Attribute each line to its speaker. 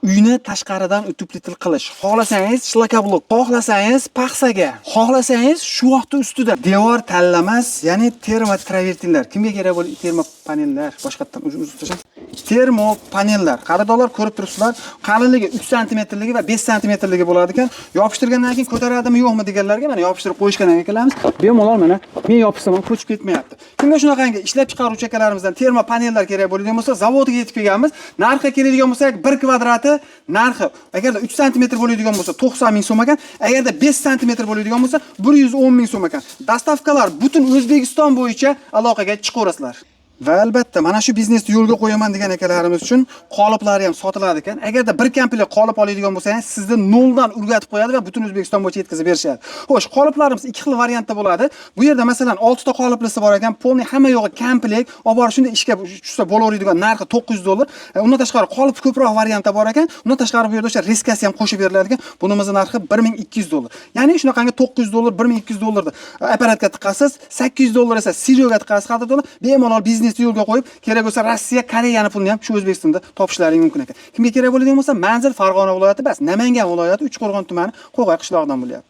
Speaker 1: Uyni tashqaridan utupletil qilish. Xohlasangiz shlakablok, xohlasangiz paxsaga, xohlasangiz shu vaqtda ustida devor tanlamas, ya'ni termotravertinlar. Kimga kerak bo'ladi termopanellar? Boshqatdan uzun tashlang. Termopanellar. Qadrdonlar ko'rib turibsizlar, qalinligi 3 sm va 5 sm bo'ladi ekan. Yopishtirgandan keyin ko'taradimi yo'qmi deganlarga mana yopishtirib qo'yishgan ekanmiz. Bemalol mana men yopishsam ham ko'chib ketmayapti. Kimga shunaqangi ishlab chiqaruvchi akalarimizdan termopanellar kerak bo'ladigan bo'lsa, zavodga yetib kelganmiz. Narxi keladigan bo'lsa 1 kvadrati narxi agarda 3 sm bo'ladigan bo'lsa 90 ming so'm ekan, agarda 5 sm bo'ladigan bo'lsa 110 ming so'm ekan. Dastavkalar butun O'zbekiston bo'yicha aloqaga chiqaverasizlar. Va albatta mana shu biznesni yo'lga qo'yaman degan akalarimiz uchun qoliplari ham sotiladi ekan. Agarda bir komplet qolip oladigan bo'lsangiz, sizni noldan o'rgatib qo'yadi va butun O'zbekiston bo'yicha yetkazib berishadi. Xo'sh, qoliplarimiz ikki xil variantda bo'ladi. Bu yerda masalan 6 ta qoliplisi bor ekan, polni hamma yo'g'i komplet, olib borib shunday ishga tushsa bo'laveradigan narxi $900. Undan tashqari qolip ko'proq variantda bor ekan. Undan tashqari bu yerda o'sha riskasi ham qo'shib beriladi ekan. Bunimizning narxi $1200. Ya'ni shunaqangi $900, $1200 apparatga tiqasiz, $800 esa serioga tiqasiz qadrdonlar. Bemalol biznes yo'lga qo'yib, kerak bo'lsa Rossiya, Koreyani pulini ham shu O'zbekistonda topishlaring mumkin ekan. Kimga kerak bo'ladigan bo'lsa, manzil Farg'ona viloyati bas, Namangan viloyati Uchqo'rg'on tumani Qo'g'ay qishlog'idan bo'lyapti.